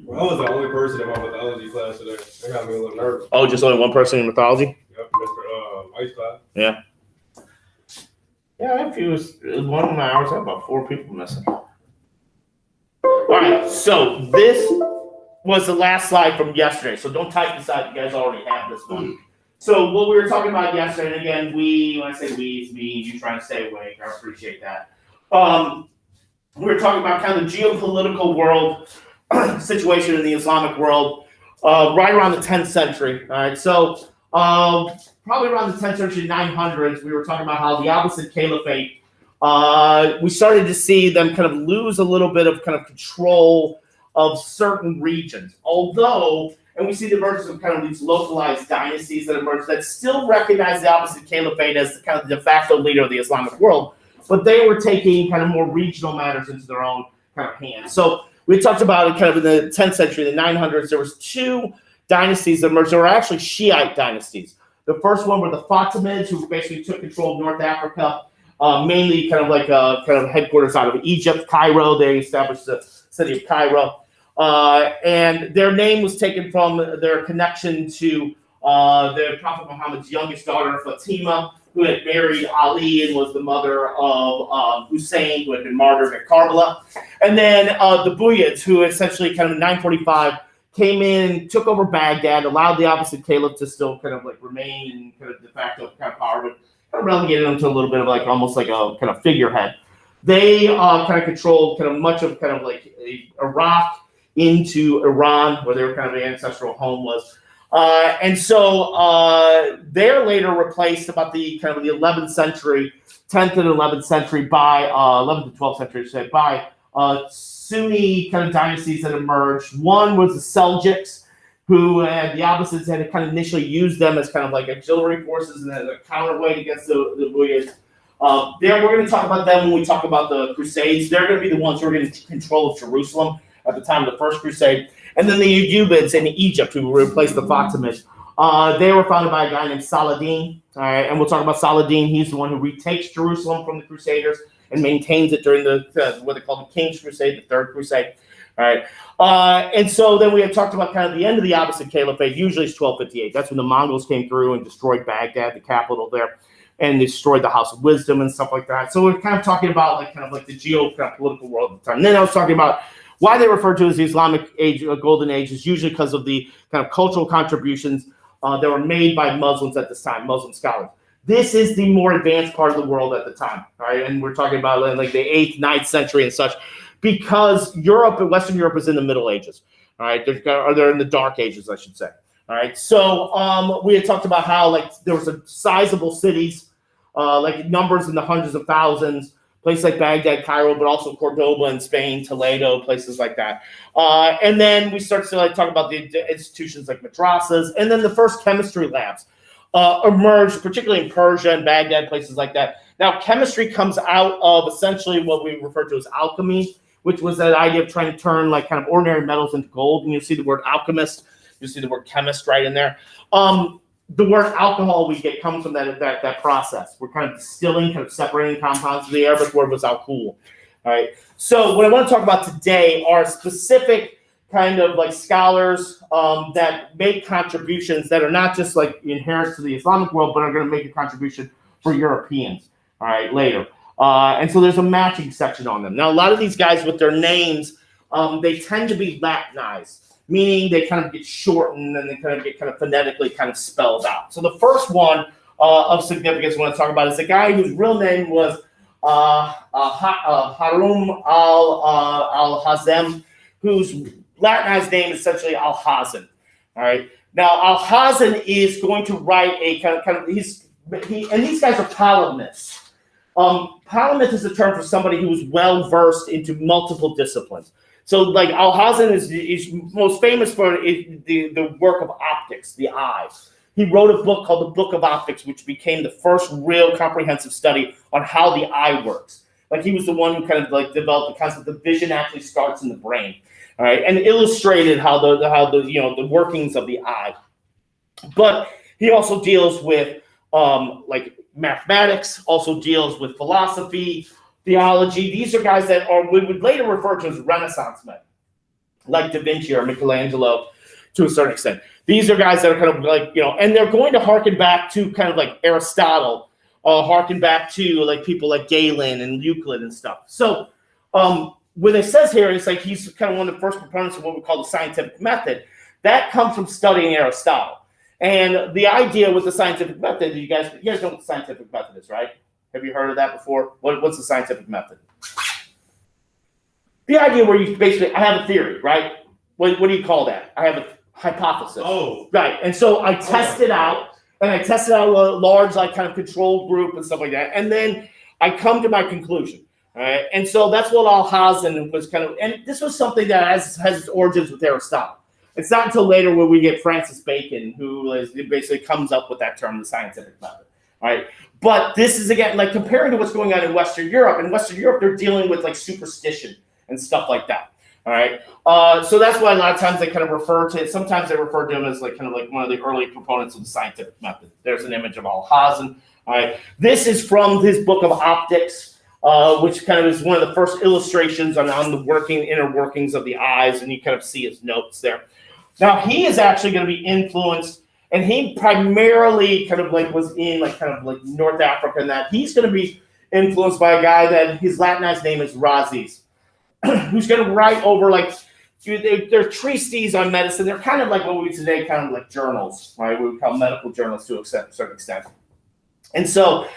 Well, I was the only person in my mythology class today. They got me a little nervous. Oh, just only one person in mythology? Yep, Mr. Ice Class. Yeah. Yeah, if it was one of my hours, I had about 4 people missing. All right, so this was the last slide from yesterday. So don't type this out. You guys already have this one. So what we were talking about yesterday, and again, when I say we, it's me, you trying to stay awake. I appreciate that. We were talking about kind of the geopolitical world situation in the Islamic world right around the 10th century. All right, so probably around the 10th century, 900s, we were talking about how the Abbasid Caliphate, we started to see them kind of lose a little bit of kind of control of certain regions. Although, and we see the emergence of kind of these localized dynasties that emerged that still recognize the Abbasid Caliphate as kind of the de facto leader of the Islamic world, but they were taking kind of more regional matters into their own kind of hands. So we talked about it kind of in the 10th century, the 900s, there was 2 dynasties that emerged. There were actually Shiite dynasties. The first one were the Fatimids, who basically took control of North Africa, mainly kind of like kind of headquarters out of Egypt, Cairo. They established the city of Cairo. And their name was taken from their connection to the Prophet Muhammad's youngest daughter, Fatima, who had married Ali and was the mother of Hussein, who had been martyred at Karbala. And then the Buyids, who essentially kind of in 945 came in, took over Baghdad, allowed the Abbasid Caliph to still kind of like remain in kind of de facto kind of power, but kind of relegated them to a little bit of like almost like a kind of figurehead. They kind of controlled kind of much of kind of like Iraq into Iran, where their kind of ancestral home was. And so they're later replaced about the kind of the 11th century, 10th and 11th century by 11th to 12th century, say, by Sunni kind of dynasties that emerged. One was the Seljuks, who the Abbasids had kind of initially used them as kind of like auxiliary forces and as a counterweight against the Buyids. We're going to talk about them when we talk about the Crusades. They're going to be the ones who are going to control of Jerusalem at the time of the First Crusade. And then the Ayyubids in Egypt, who replaced the Fatimids. They were founded by a guy named Saladin. All right, and we'll talk about Saladin. He's the one who retakes Jerusalem from the Crusaders and maintains it during the what they call the King's Crusade, the Third Crusade. All right, and so then we had talked about kind of the end of the Abbasid Caliphate. Usually it's 1258. That's when the Mongols came through and destroyed Baghdad, the capital there, and destroyed the House of Wisdom and stuff like that. So we're kind of talking about like kind of like the geopolitical world at the time. And then I was talking about why they refer to as the Islamic Age, Golden Age, is usually because of the kind of cultural contributions that were made by Muslims at this time, Muslim scholars. This is the more advanced part of the world at the time, right? And we're talking about like the 8th, 9th century and such, because Europe and Western Europe is in the Middle Ages, all right? They're in the Dark Ages, I should say, all right? So we had talked about how like there was a sizable cities, like numbers in the hundreds of thousands, places like Baghdad, Cairo, but also Cordoba in Spain, Toledo, places like that. And then we start to like talk about the institutions like madrasas, and then the first chemistry labs emerged, particularly in Persia and Baghdad, places like that. Now, chemistry comes out of essentially what we refer to as alchemy, which was that idea of trying to turn like kind of ordinary metals into gold. And you'll see the word alchemist, you'll see the word chemist right in there. The word alcohol we get comes from that process. We're kind of distilling, kind of separating compounds. The Arabic word was alcohol. All right. So what I want to talk about today are specific kind of like scholars that make contributions that are not just like inherent to the Islamic world, but are going to make a contribution for Europeans. All right, later. And so there's a matching section on them. Now, a lot of these guys with their names, they tend to be Latinized, meaning they kind of get shortened and they kind of get kind of phonetically kind of spelled out. So the first one of significance I want to talk about is a guy whose real name was Harum al-Hazem, whose Latinized name is essentially Al-Hazan. All right. Now, Al-Hazan is going to write a kind of and these guys are polymaths. Polymath is a term for somebody who is well versed into multiple disciplines. So, like Al-Hazan is most famous for the work of optics, the eye. He wrote a book called the Book of Optics, which became the first real comprehensive study on how the eye works. Like he was the one who kind of like developed the concept that vision actually starts in the brain, all right, and illustrated how the workings of the eye. But he also deals with like mathematics, also deals with philosophy, theology. These are guys that we would later refer to as Renaissance men. like Da Vinci or Michelangelo to a certain extent. These are guys that are kind of like, and they're going to harken back to kind of like Aristotle, harken back to like people like Galen and Euclid and stuff. So what it says here is like he's kind of one of the first proponents of what we call the scientific method. That comes from studying Aristotle. And the idea with the scientific method, you guys know what the scientific method is, right? Have you heard of that before? What's the scientific method? The idea where you basically, I have a theory, right? What do you call that? I have a hypothesis. Oh. Right. And so I test it out, and I tested out a large, like, kind of controlled group and stuff like that. And then I come to my conclusion. All right. And so that's what Alhazen was kind of, and this was something that has its origins with Aristotle. It's not until later when we get Francis Bacon, who basically comes up with that term, the scientific method. All right. But this is, again, like comparing to what's going on in Western Europe. In Western Europe, they're dealing with like superstition and stuff like that. All right. So that's why a lot of times they kind of refer to it. Sometimes they refer to him as like kind of like one of the early proponents of the scientific method. There's an image of Alhazen. All right. This is from his book of Optics, which kind of is one of the first illustrations on the inner workings of the eyes. And you kind of see his notes there. Now, he is actually going to be influenced, and he primarily kind of like was in like kind of like North Africa and that. He's going to be influenced by a guy that his Latinized name is Rhazes, who's going to write over like, they're treatises on medicine. They're kind of like what we today kind of like journals, right? We would call medical journals to a certain extent. And so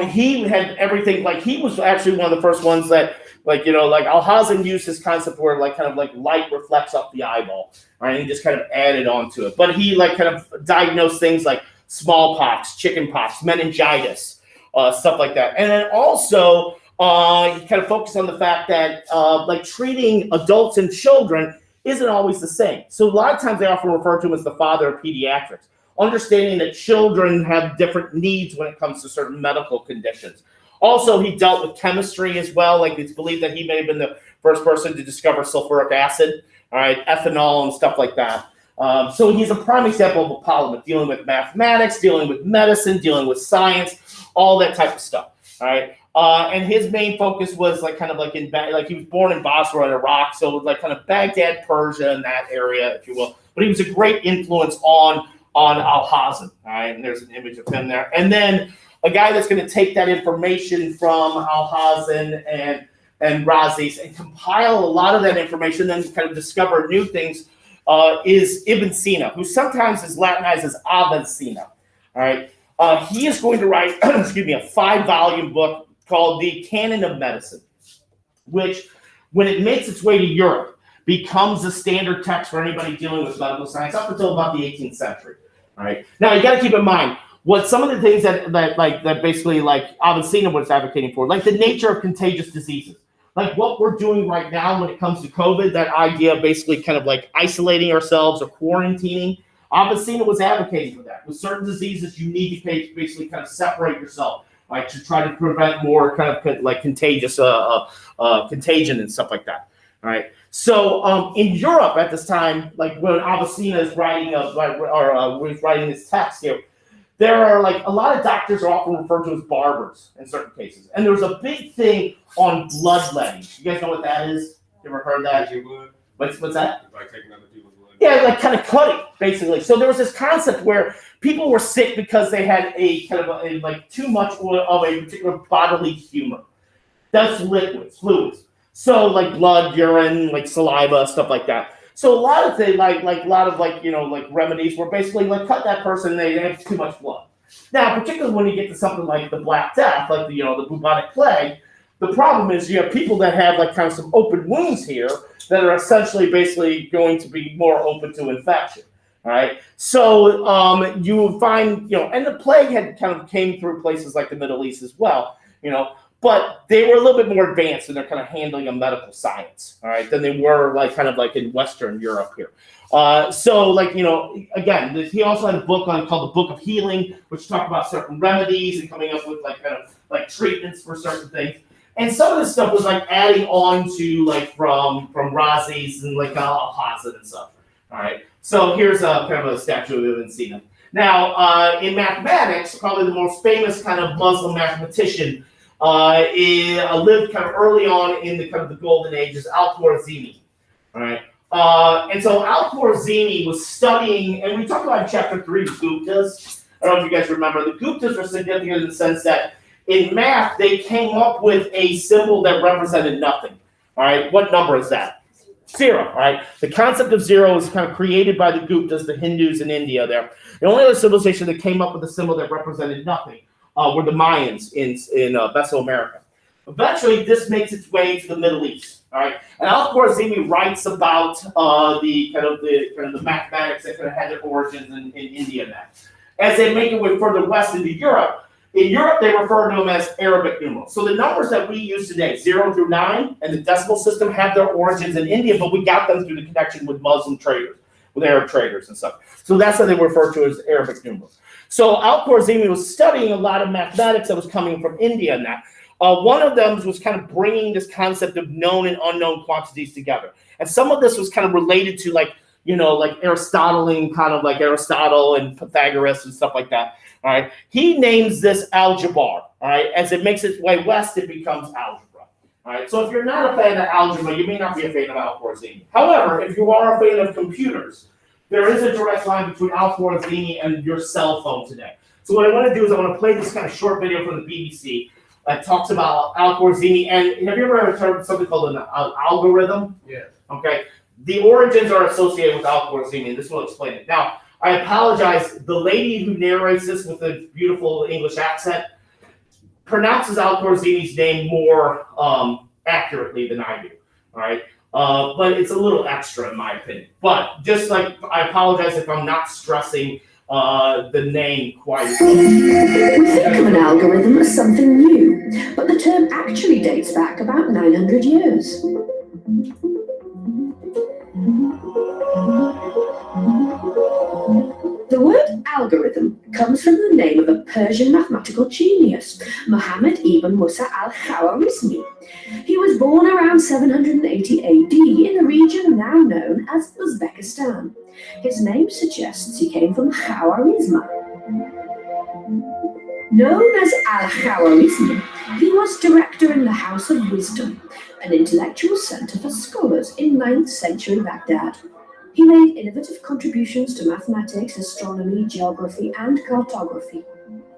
he had everything, like he was actually one of the first ones that, like, like Alhazen used this concept where like kind of like light reflects off the eyeball, right? And he just kind of added on to it. But he like kind of diagnosed things like smallpox, chickenpox, meningitis, stuff like that. And then also he kind of focused on the fact that like treating adults and children isn't always the same. So a lot of times they often refer to him as the father of pediatrics, understanding that children have different needs when it comes to certain medical conditions. Also, he dealt with chemistry as well. Like it's believed that he may have been the first person to discover sulfuric acid, all right, ethanol and stuff like that. So he's a prime example of a polymath, dealing with mathematics, dealing with medicine, dealing with science, all that type of stuff, all right? And his main focus was like kind of like like he was born in Basra in Iraq, so like kind of Baghdad, Persia, and that area, if you will. But he was a great influence on Alhazen, all right? And there's an image of him there. And then a guy that's going to take that information from Alhazen and Rhazes and compile a lot of that information, then kind of discover new things, is Ibn Sina, who sometimes is Latinized as Avicenna. All right, he is going to write, a 5-volume book called The Canon of Medicine, which, when it makes its way to Europe, becomes a standard text for anybody dealing with medical science up until about the 18th century. All right, now you got to keep in mind what some of the things that basically like Avicenna was advocating for, like the nature of contagious diseases. Like what we're doing right now when it comes to COVID, that idea of basically kind of like isolating ourselves or quarantining, Avicenna was advocating for that. With certain diseases, you need to basically kind of separate yourself, like to try to prevent more kind of like contagious contagion and stuff like that. All right. So in Europe at this time, like when Avicenna is writing was writing this text here, there are like a lot of doctors are often referred to as barbers in certain cases. And there's a big thing on bloodletting. You guys know what that is? You ever heard that? What's that? Like taking other people's blood. Yeah, like kind of cutting, basically. So there was this concept where people were sick because they had a kind of like too much of a particular bodily humor. That's fluids. So like blood, urine, like saliva, stuff like that. So a lot of things, like remedies were basically like cut that person, they have too much blood. Now, particularly when you get to something like the Black Death, like the bubonic plague, the problem is you have people that have like kind of some open wounds here that are essentially basically going to be more open to infection. All right. So you will find, and the plague had kind of came through places like the Middle East as well, but they were a little bit more advanced in their kind of handling of medical science, all right, than they were like kind of like in Western Europe here. So like, again, he also had a book called the Book of Healing, which talked about certain remedies and coming up with like kind of like treatments for certain things. And some of this stuff was like adding on to like from Rhazes and like Alhazen and stuff. All right. So here's a kind of a statue of Ibn Sina. Now, in mathematics, probably the most famous kind of Muslim mathematician lived kind of early on in the kind of the golden age is Al-Khwarizmi. All right. And so Al-Khwarizmi was studying, and we talked about in chapter 3, Guptas. I don't know if you guys remember. The Guptas are significant in the sense that in math, they came up with a symbol that represented nothing. All right, what number is that? 0, all right? The concept of 0 was kind of created by the Guptas, the Hindus in India there. The only other civilization that came up with a symbol that represented nothing were the Mayans in Mesoamerica. Eventually, this makes its way to the Middle East. All right, and Al-Khwarizmi writes about the mathematics that kind of had their origins in India now. As they make it way further west into Europe, in Europe they refer to them as Arabic numerals. So the numbers that we use today, 0 through 9, and the decimal system have their origins in India, but we got them through the connection with Muslim traders, with Arab traders and stuff. So that's how they refer to as Arabic numerals. So Al-Khwarizmi was studying a lot of mathematics that was coming from India and that. One of them was kind of bringing this concept of known and unknown quantities together. And some of this was kind of related to like Aristotelian, kind of like Aristotle and Pythagoras and stuff like that. All right. He names this algebra. All right. As it makes its way west, it becomes algebra. All right. So if you're not a fan of algebra, you may not be a fan of Al-Khwarizmi. However, if you are a fan of computers, there is a direct line between Al-Khwarizmi and your cell phone today. So what I want to do is I want to play this kind of short video from the BBC that talks about Al-Khwarizmi. And have you ever heard of something called an algorithm? Yes. Okay. The origins are associated with Al-Khwarizmi, and this will explain it. Now, I apologize. The lady who narrates this with a beautiful English accent pronounces Al-Khwarizmi's name more accurately than I do. All right. But it's a little extra in my opinion. But just like I apologize if I'm not stressing the name quite as well. We think of an algorithm as something new, but the term actually dates back about 900 years. The word algorithm comes from the name of a Persian mathematical genius, Muhammad ibn Musa al-Khwarizmi. He was born around 780 AD in a region now known as Uzbekistan. His name suggests he came from Khwarizma. Known as al-Khwarizmi, he was director in the House of Wisdom, an intellectual center for scholars in 9th century Baghdad. He made innovative contributions to mathematics, astronomy, geography, and cartography,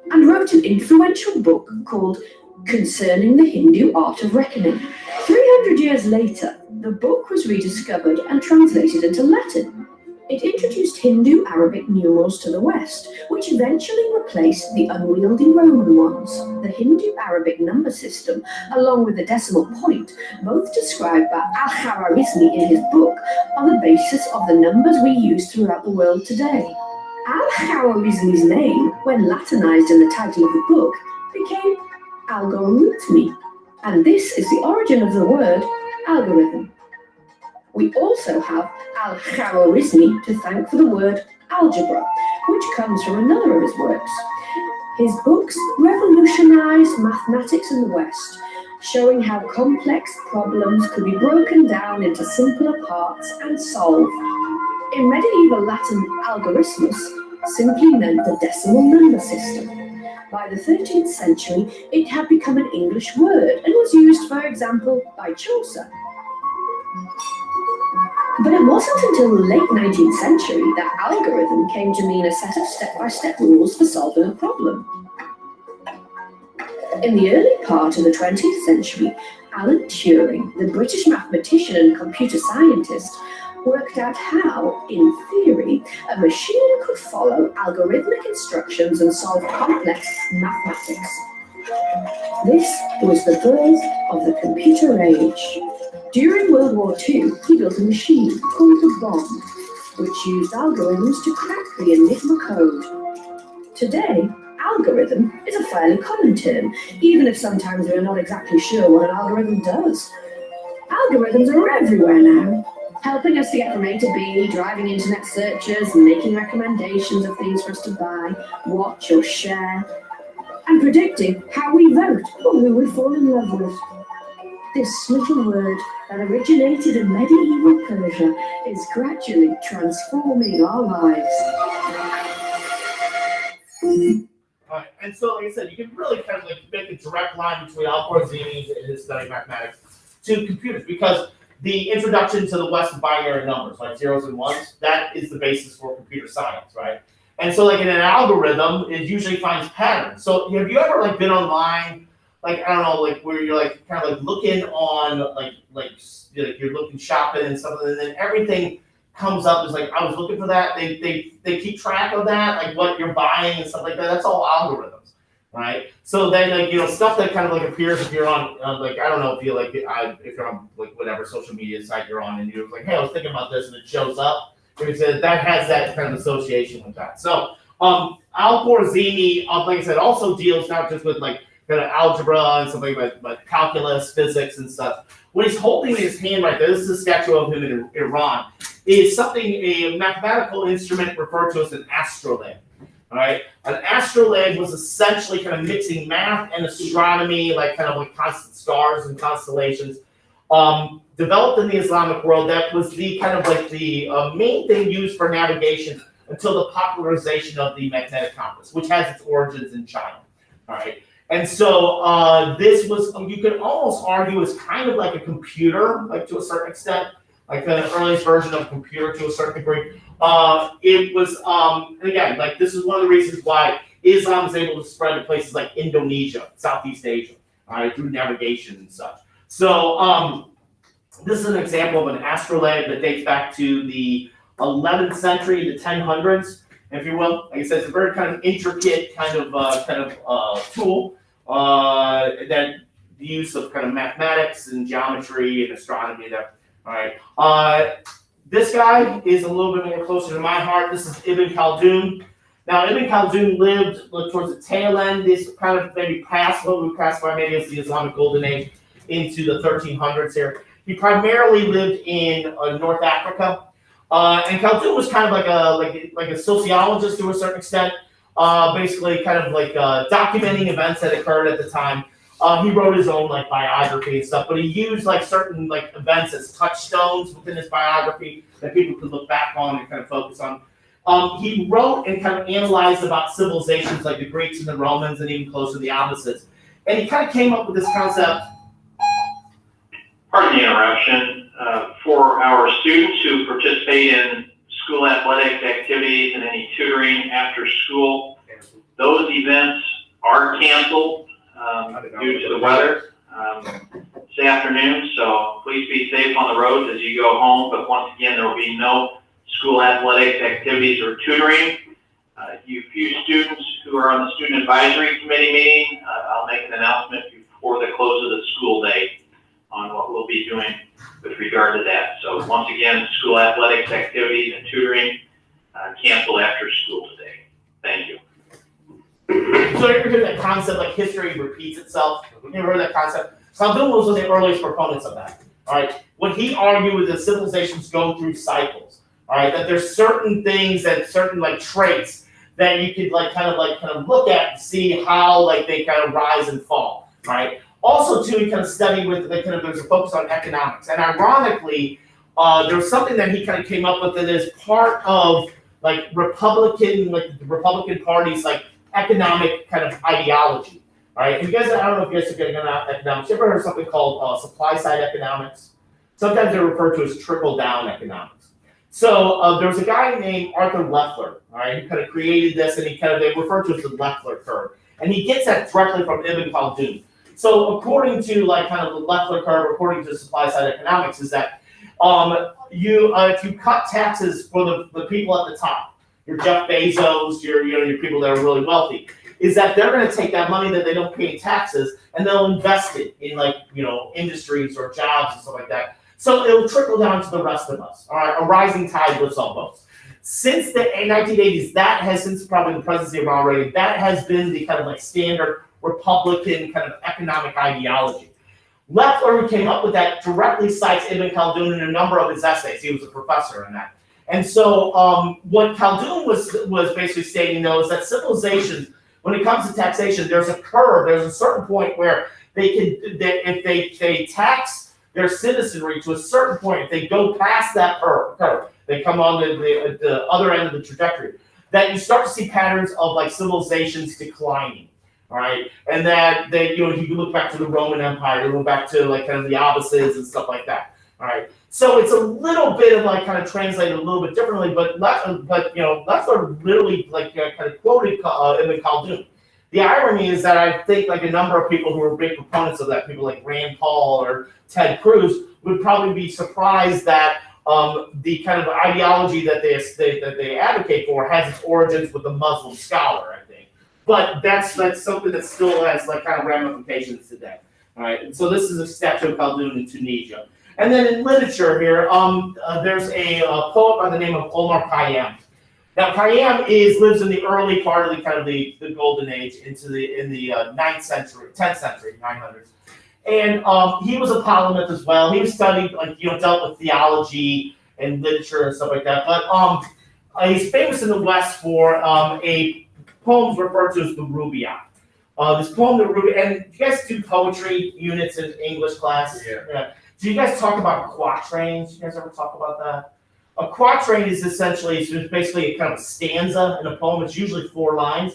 and wrote an influential book called Concerning the Hindu Art of Reckoning. 300 years later, the book was rediscovered and translated into Latin. It introduced Hindu Arabic numerals to the West, which eventually replaced the unwieldy Roman ones. The Hindu Arabic number system, along with the decimal point, both described by Al-Khwarizmi in his book, are the basis of the numbers we use throughout the world today. Al-Khwarizmi's name, when Latinized in the title of the book, became algorithmi, and this is the origin of the word algorithm. We also have Al-Khwarizmi to thank for the word algebra, which comes from another of his works. His books revolutionized mathematics in the West, showing how complex problems could be broken down into simpler parts and solved. In medieval Latin, algorithmus simply meant the decimal number system. By the 13th century, it had become an English word and was used, for example, by Chaucer. But it wasn't until the late 19th century that algorithm came to mean a set of step-by-step rules for solving a problem. In the early part of the 20th century, Alan Turing, the British mathematician and computer scientist, worked out how, in theory, a machine could follow algorithmic instructions and solve complex mathematics. This was the birth of the computer age. During World War II, he built a machine called the bomb, which used algorithms to crack the Enigma code. Today, algorithm is a fairly common term, even if sometimes we're not exactly sure what an algorithm does. Algorithms are everywhere now, helping us to get from A to B, driving internet searches, making recommendations of things for us to buy, watch or share, and predicting how we vote or who we fall in love with. This little word that originated in medieval Persia is gradually transforming our lives. Right. And so, like I said, you can really kind of like make a direct line between Al-Khwarizmi and his study of mathematics to computers, because the introduction to the West of binary numbers, like zeros and ones, that is the basis for computer science, right? And so like in an algorithm, it usually finds patterns. So have you ever like been online, like, I don't know, like where you're like kind of like looking on like you're looking shopping and something, and then everything comes up as like, I was looking for that. They keep track of that, like what you're buying and stuff like that. That's all algorithms, right? So then like, you know, stuff that kind of like appears if you're on like, I don't know if you like if you're on like whatever social media site you're on and you're like, hey, I was thinking about this, and it shows up. That has that kind of association with that. So Al-Khwarizmi, like I said, also deals not just with like kind of algebra and something but calculus, physics, and stuff. What he's holding in his hand right there, this is a statue of him in Iran, is something, a mathematical instrument referred to as an astrolabe. All right, an astrolabe was essentially kind of mixing math and astronomy, like kind of like constant stars and constellations. Developed in the Islamic world, that was the kind of like the main thing used for navigation until the popularization of the magnetic compass, which has its origins in China. All right, and so this was, you could almost argue, is kind of like a computer, like to a certain extent, like the earliest version of a computer to a certain degree. It was, again, like this is one of the reasons why Islam is able to spread to places like Indonesia, Southeast Asia, all right, through navigation and such. So this is an example of an astrolabe that dates back to the 11th century, the 1000s, if you will. Like I said, it's a very kind of intricate kind of tool that the use of kind of mathematics and geometry and astronomy there. All right. This guy is a little bit more closer to my heart. This is Ibn Khaldun. Now, Ibn Khaldun lived towards the tail end. This kind of maybe past what we classify maybe as the Islamic Golden Age into the 1300s here. He primarily lived in North Africa, and Khaldun was kind of like a sociologist to a certain extent, basically kind of like documenting events that occurred at the time. He wrote his own like biography and stuff, but he used like certain like events as touchstones within his biography that people could look back on and kind of focus on. He wrote and kind of analyzed about civilizations like the Greeks and the Romans and even closer the Abbasids, and he kind of came up with this concept. Pardon the interruption. For our students who participate in school athletics activities and any tutoring after school, those events are canceled due to the weather this afternoon. So please be safe on the roads as you go home. But once again, there will be no school athletics activities or tutoring. You few students who are on the student advisory committee meeting, I'll make an announcement before the close of the school day on what we'll be doing with regard to that. So once again, school athletics activities and tutoring canceled after school today. Thank you. So you ever heard that concept like history repeats itself? You ever heard that concept? Khaldun was one of the earliest proponents of that. All right, what he argued was that civilizations go through cycles. All right, that there's certain things that certain like traits that you could like kind of look at and see how like they kind of rise and fall. All right. Also, too, he kind of studied with there's a focus on economics, and ironically, there's something that he kind of came up with that is part of like the Republican Party's like economic kind of ideology. All right, you guys, I don't know if you guys are getting on economics. You ever heard of something called supply side economics? Sometimes they're referred to as trickle down economics. So there was a guy named Arthur Leffler. All right, he kind of created this, and they refer to it as the Leffler curve, and he gets that directly from Ibn Khaldun. So according to like kind of the Leffler curve, according to supply side economics, is that if you cut taxes for the people at the top, your Jeff Bezos, your people that are really wealthy, is that they're going to take that money that they don't pay in taxes and they'll invest it in like industries or jobs and stuff like that. So it'll trickle down to the rest of us. All right, a rising tide lifts all boats. Since the 1980s, that has, since probably the presidency of Ronald Reagan, that has been the kind of like standard Republican kind of economic ideology. Leffler, who came up with that, directly cites Ibn Khaldun in a number of his essays. He was a professor in that. And so what Khaldun was basically stating, though, is that civilizations, when it comes to taxation, there's a curve. There's a certain point where if they tax their citizenry to a certain point, if they go past that curve, they come on the other end of the trajectory, that you start to see patterns of like civilizations declining. All right, and that you can look back to the Roman Empire, you look back to like kind of the Abbasids and stuff like that. All right, so it's a little bit of like kind of translated a little bit differently, but Leffler literally like kind of quoted Ibn Khaldun. The irony is that I think like a number of people who are big proponents of that, people like Rand Paul or Ted Cruz, would probably be surprised that the kind of ideology that they advocate for has its origins with a Muslim scholar, I think. But that's something that still has like kind of ramifications today. All right, and so this is a statue of Khaldun in Tunisia. And then in literature here, there's a poet by the name of Omar Khayyam. Now Khayyam lives in the early part of the kind of the golden age in the 9th century, 10th century, 900s. And he was a polymath as well. He studied, dealt with theology and literature and stuff like that. But he's famous in the West for a poem referred to as the Rubaiyat. This poem, the Rubaiyat, and you guys do poetry units in English class? Yeah. Do you guys talk about quatrains? You guys ever talk about that? A quatrain is essentially, it's basically a kind of stanza in a poem. It's usually 4 lines.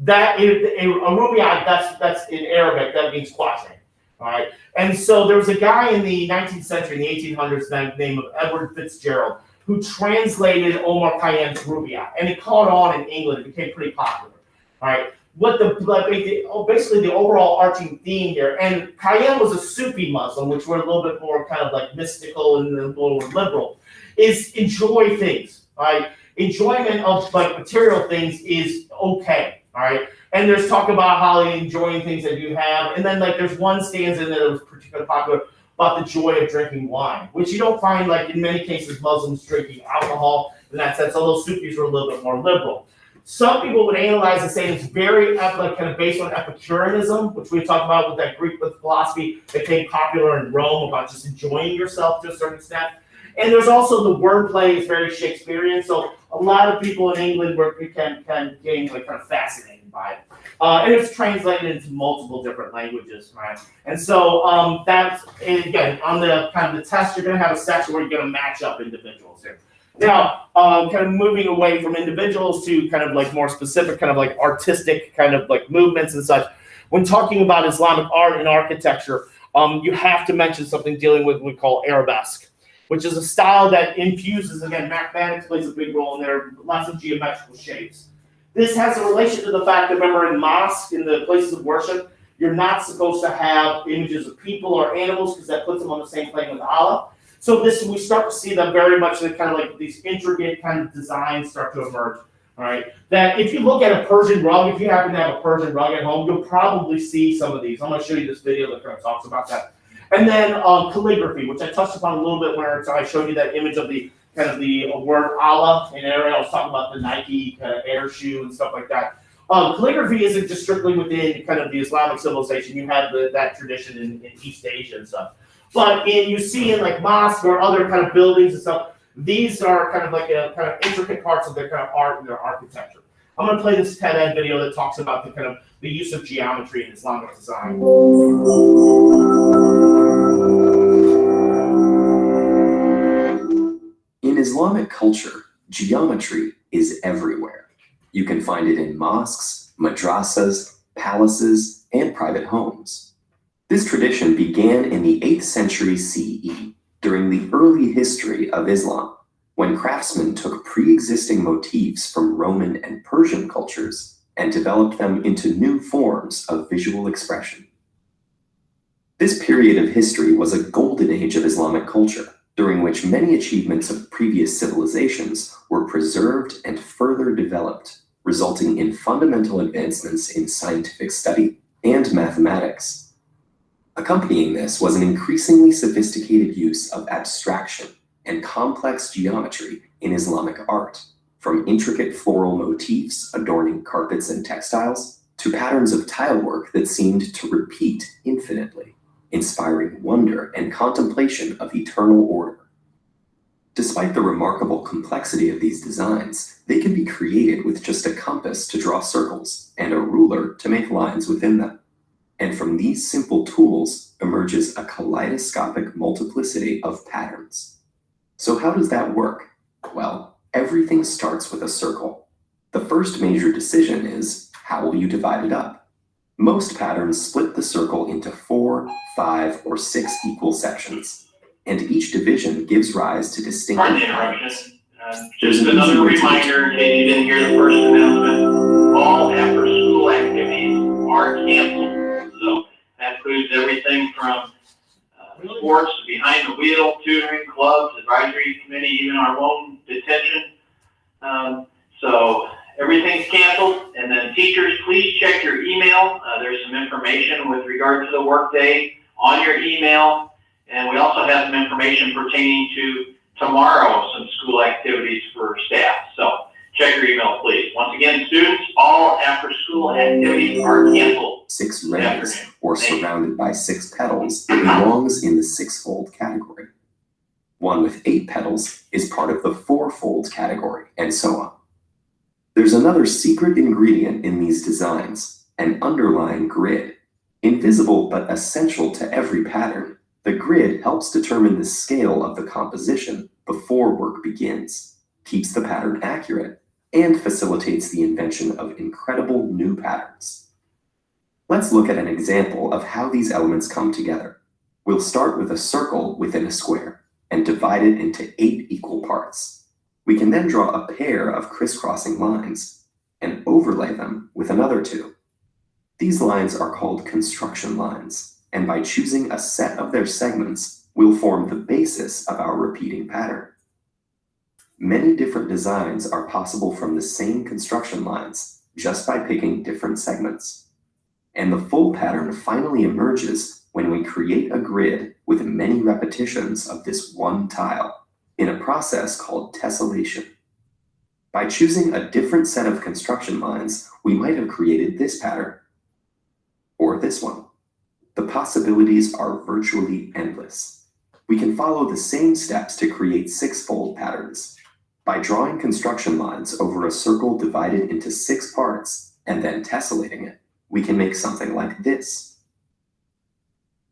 That is a Rubaiyat. That's in Arabic. That means quatrain. All right, and so there was a guy in the 19th century, in the 1800s, named Edward Fitzgerald, who translated Omar Khayyam's Rubaiyat, and it caught on in England. It became pretty popular. All right, basically the overall arching theme here, and Khayyam was a Sufi Muslim, which were a little bit more kind of like mystical and a little liberal, is enjoy things. All right, enjoyment of like material things is okay. All right. And there's talk about how enjoying things that you have. And then like there's one stanza in there that was particularly popular about the joy of drinking wine, which you don't find like in many cases Muslims drinking alcohol in that sense, although Sufis were a little bit more liberal. Some people would analyze and say it's very like kind of based on Epicureanism, which we talked about with that Greek philosophy that became popular in Rome about just enjoying yourself to a certain extent. And there's also the wordplay is very Shakespearean, so a lot of people in England can gain like kind of fascinated by it. And it's translated into multiple different languages, right? And so that's, and again, on the kind of the test, you're gonna have a section where you're gonna match up individuals here. Now, kind of moving away from individuals to kind of like more specific kind of like artistic kind of like movements and such. When talking about Islamic art and architecture, you have to mention something dealing with what we call arabesque, which is a style that infuses, again, mathematics plays a big role in there, lots of geometrical shapes. This has a relation to the fact that, remember, in mosques, in the places of worship, you're not supposed to have images of people or animals because that puts them on the same plane with Allah. So we start to see that very much the kind of like these intricate kind of designs start to emerge. All right, that if you look at a Persian rug, if you happen to have a Persian rug at home, you'll probably see some of these. I'm going to show you this video that kind of talks about that. And then calligraphy, which I touched upon a little bit when I showed you that image of the kind of the word Allah in Arabic. I was talking about the Nike kind of air shoe and stuff like that. Calligraphy isn't just strictly within kind of the Islamic civilization. You have that tradition in East Asia and stuff. But you see in like mosques or other kind of buildings and stuff, these are kind of like kind of intricate parts of their kind of art and their architecture. I'm going to play this TED video that talks about the kind of the use of geometry in Islamic design. In Islamic culture, geometry is everywhere. You can find it in mosques, madrasas, palaces, and private homes. This tradition began in the 8th century CE, during the early history of Islam, when craftsmen took pre-existing motifs from Roman and Persian cultures and developed them into new forms of visual expression. This period of history was a golden age of Islamic culture, during which many achievements of previous civilizations were preserved and further developed, resulting in fundamental advancements in scientific study and mathematics. Accompanying this was an increasingly sophisticated use of abstraction and complex geometry in Islamic art, from intricate floral motifs adorning carpets and textiles to patterns of tilework that seemed to repeat infinitely, inspiring wonder and contemplation of eternal order. Despite the remarkable complexity of these designs, they can be created with just a compass to draw circles and a ruler to make lines within them. And from these simple tools emerges a kaleidoscopic multiplicity of patterns. So how does that work? Well, everything starts with a circle. The first major decision is, how will you divide it up? Most patterns split the circle into 4, 5, or 6 equal sections. and each division gives rise to distinctive Pardon the patterns. interruption. Just another reminder, in case you didn't hear the first announcement, all after-school activities are canceled. So that includes everything from sports, behind the wheel, tutoring, clubs, advisory committee, even our own detention. So everything's canceled. And then teachers, please check your email. There's some information with regard to the workday on your email. And we also have some information pertaining to tomorrow, some school activities for staff. So check your email, please. Once again, students, all after-school activities are canceled. 6 rays, or surrounded by 6 petals, belongs in the 6-fold category. One with 8 petals is part of the 4-fold category, and so on. There's another secret ingredient in these designs, an underlying grid. Invisible but essential to every pattern, the grid helps determine the scale of the composition before work begins, keeps the pattern accurate, and facilitates the invention of incredible new patterns. Let's look at an example of how these elements come together. We'll start with a circle within a square and divide it into 8 equal parts. We can then draw a pair of crisscrossing lines and overlay them with another 2. These lines are called construction lines, and by choosing a set of their segments, we'll form the basis of our repeating pattern. Many different designs are possible from the same construction lines, just by picking different segments. And the full pattern finally emerges when we create a grid with many repetitions of this one tile, in a process called tessellation. By choosing a different set of construction lines, we might have created this pattern, or this one. The possibilities are virtually endless. We can follow the same steps to create 6-fold patterns. By drawing construction lines over a circle divided into 6 parts and then tessellating it, we can make something like this.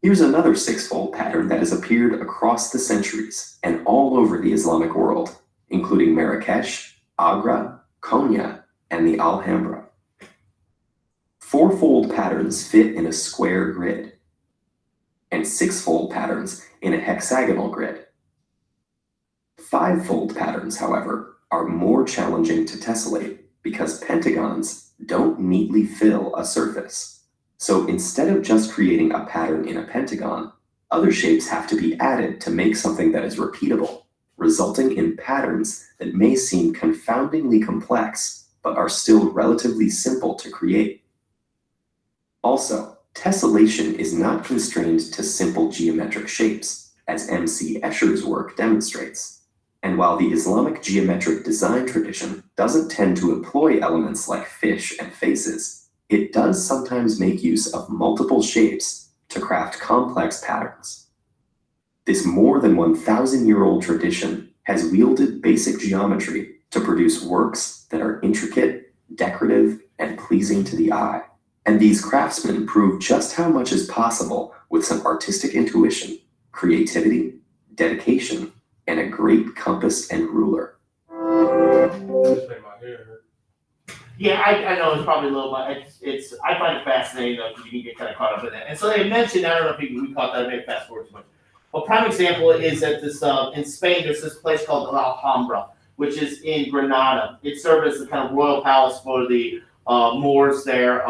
Here's another 6-fold pattern that has appeared across the centuries and all over the Islamic world, including Marrakesh, Agra, Konya, and the Alhambra. 4-fold patterns fit in a square grid, and 6-fold patterns in a hexagonal grid. 5-fold patterns, however, are more challenging to tessellate because pentagons don't neatly fill a surface. So instead of just creating a pattern in a pentagon, other shapes have to be added to make something that is repeatable, resulting in patterns that may seem confoundingly complex, but are still relatively simple to create. Also, tessellation is not constrained to simple geometric shapes, as M.C. Escher's work demonstrates. And while the Islamic geometric design tradition doesn't tend to employ elements like fish and faces, it does sometimes make use of multiple shapes to craft complex patterns. This more than 1,000-year-old tradition has wielded basic geometry to produce works that are intricate, decorative, and pleasing to the eye. And these craftsmen prove just how much is possible with some artistic intuition, creativity, dedication, and a great compass and ruler. Just made my hair hurt. Yeah, I know it's probably a little, but I find it fascinating though, because you can get kind of caught up in it. And so they mentioned, I don't know if we caught that, I may fast forward too much. A prime example is that this in Spain, there's this place called the Alhambra, which is in Granada. It served as the kind of royal palace for the Moors there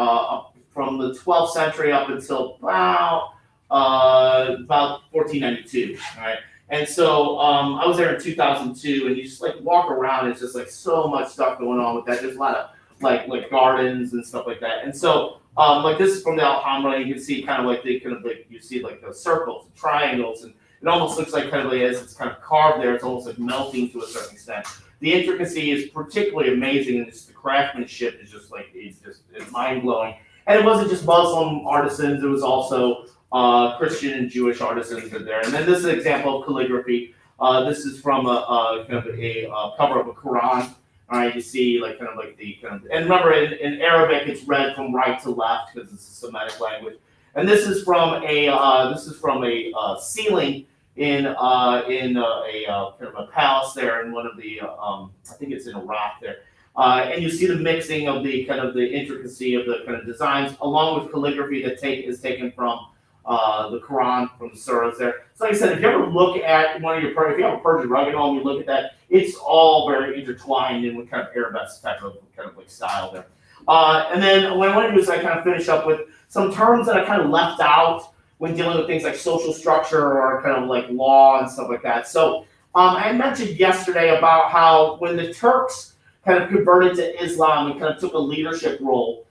from the 12th century up until about 1492, right? And so I was there in 2002, and you just like walk around, it's just like so much stuff going on with that. There's a lot of like gardens and stuff like that. And so like this is from the Alhambra, you can see kind of like you see like the circles, and triangles, and it almost looks like kind of like as it's kind of carved there, it's almost like melting to a certain extent. The intricacy is particularly amazing, and just the craftsmanship is just like it's mind blowing. And it wasn't just Muslim artisans; it was also Christian and Jewish artisans in there. And then this is an example of calligraphy. This is from a kind of a cover of a Quran. All right, you see like kind of like the kind of, and remember in Arabic it's read from right to left because it's a Semitic language. And this is from a ceiling in a kind of a palace there in one of the I think it's in Iraq there. And you see the mixing of the kind of the intricacy of the kind of designs along with calligraphy that is taken from the Quran from the surahs there. So like I said, if you ever look at one of your, if you have a Persian rug at home, you look at that, it's all very intertwined in with kind of Arabesque type of kind of like style there. And then what I want to do is I kind of finish up with some terms that I kind of left out when dealing with things like social structure or kind of like law and stuff like that. So I mentioned yesterday about how when the Turks kind of converted to Islam and kind of took a leadership role,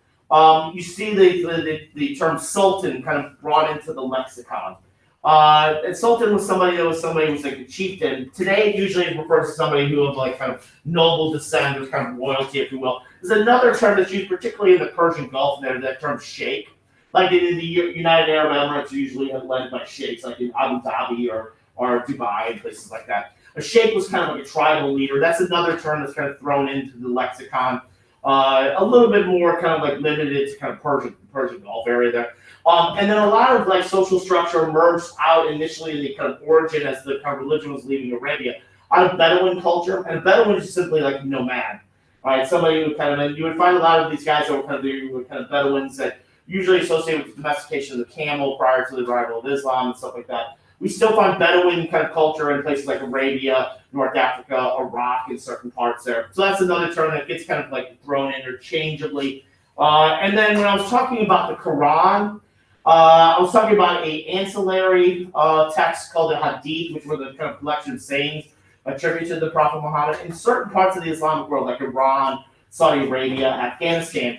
you see the term sultan kind of brought into the lexicon. And sultan was somebody who was like a chieftain. Today, it usually refers to somebody who of like kind of noble descent, or kind of royalty, if you will. There's another term that's used particularly in the Persian Gulf there, that term sheikh. Like in the United Arab Emirates, usually led by sheikhs, like in Abu Dhabi or Dubai and places like that. A sheikh was kind of like a tribal leader. That's another term that's kind of thrown into the lexicon. A little bit more kind of like limited to kind of Persian Gulf area there. And then a lot of like social structure emerged out initially in the kind of origin as the kind of religion was leaving Arabia, out of Bedouin culture. And Bedouin is simply like nomad. All right, somebody who kind of, and you would find a lot of these guys that were kind of Bedouins that usually associated with the domestication of the camel prior to the arrival of Islam and stuff like that. We still find Bedouin kind of culture in places like Arabia, North Africa, Iraq, in certain parts there. So that's another term that gets kind of like thrown interchangeably. And then when I was talking about the Quran, I was talking about an ancillary text called the Hadith, which were the kind of collection of sayings attributed to the Prophet Muhammad. In certain parts of the Islamic world, like Iran, Saudi Arabia, Afghanistan,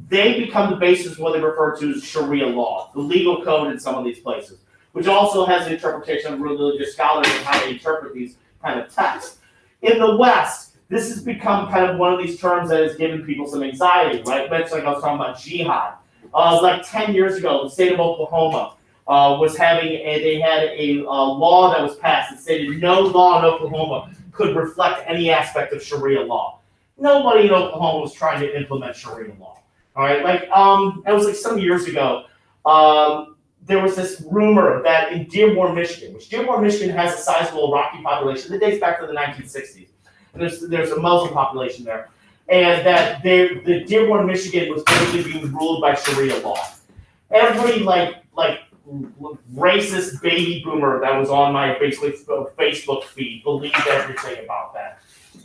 they become the basis of what they refer to as Sharia law, the legal code in some of these places, which also has an interpretation of religious scholars and how they interpret these kind of texts. In the West, this has become kind of one of these terms that has given people some anxiety, right? That's like I was talking about jihad. Like 10 years ago, the state of Oklahoma was having they had a law that was passed that stated no law in Oklahoma could reflect any aspect of Sharia law. Nobody in Oklahoma was trying to implement Sharia law. All right, like it was like some years ago. There was this rumor that in Dearborn, Michigan, which Dearborn, Michigan has a sizable Iraqi population that dates back to the 1960s. And there's a Muslim population there. And that the Dearborn, Michigan was basically being ruled by Sharia law. Every like racist baby boomer that was on my basically Facebook feed believed everything about that.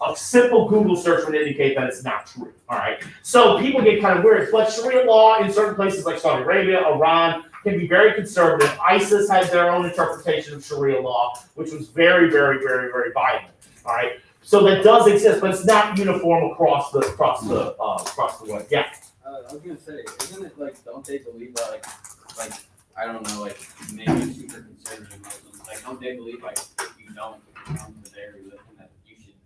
A simple Google search would indicate that it's not true. All right. So people get kind of weird. But Sharia law in certain places like Saudi Arabia, Iran, can be very conservative. ISIS had their own interpretation of Sharia law, which was very, very, very, very violent. All right. So that does exist, but it's not uniform across the world. Yeah. I was gonna say, isn't it like, don't they believe that like I don't know, like maybe super conservative Muslims, like don't they believe like if you don't come to their religion that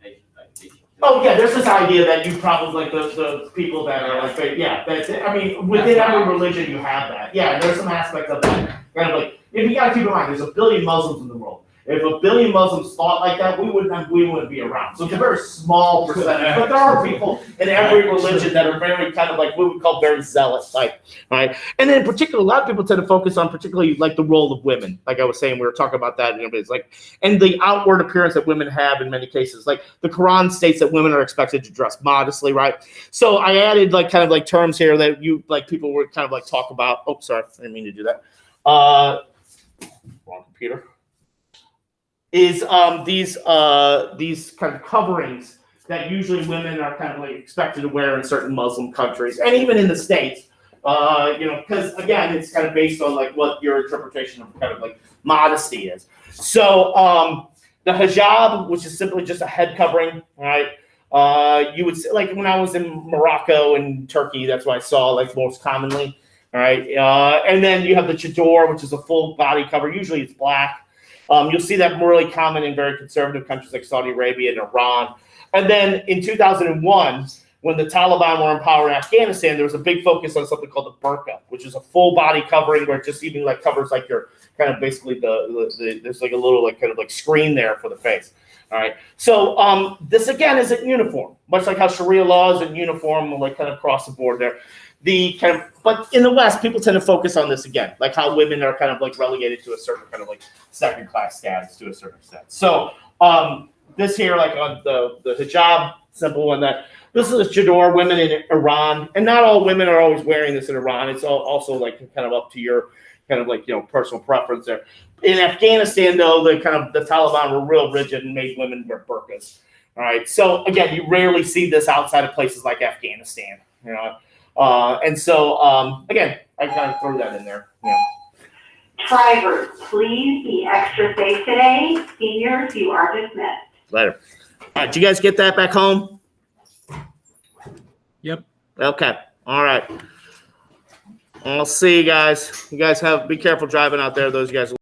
they should. Oh yeah, there's this idea that you probably like the people that are like that's it. I mean, within every religion you have that. Yeah, there's some aspects of that. Kind of like if you gotta keep in mind, there's 1 billion Muslims in the world. If 1 billion Muslims thought like that, we wouldn't be around. So it's a very small percentage. But there are people in every religion that are very kind of like what we would call very zealous, like, right? And then in particular, a lot of people tend to focus on particularly like the role of women. Like I was saying, we were talking about that, it's like, and the outward appearance that women have in many cases. Like the Quran states that women are expected to dress modestly, right? So I added like kind of like terms here that you like people would kind of like talk about. Oh, sorry, I didn't mean to do that. Wrong computer. Is these kind of coverings that usually women are kind of like expected to wear in certain Muslim countries and even in the States, because again, it's kind of based on like what your interpretation of kind of like modesty is. So the hijab, which is simply just a head covering, right? You would say, like when I was in Morocco and Turkey, that's what I saw like most commonly, all right? And then you have the chador, which is a full body cover. Usually it's black. You'll see that really common in very conservative countries like Saudi Arabia and Iran. And then in 2001, when the Taliban were in power in Afghanistan, there was a big focus on something called the burqa, which is a full body covering where it just even like covers like your kind of basically there's like a little like kind of like screen there for the face. All right. So this again isn't uniform, much like how Sharia law isn't uniform like kind of across the board there. But in the West, people tend to focus on this again, like how women are kind of like relegated to a certain kind of like second class status to a certain extent. So this here, like on the hijab, simple one that this is a chador, women in Iran, and not all women are always wearing this in Iran. It's also like kind of up to your kind of like, personal preference there. In Afghanistan, though, the Taliban were real rigid and made women wear burqas. All right. So again, you rarely see this outside of places like Afghanistan, and so again, I kind of threw that in there. Drivers, please be extra safe today. Seniors, you are dismissed. Later. All right. Did you guys get that back home? Yep. Okay. All right. I'll see you guys. You guys be careful driving out there. Those guys.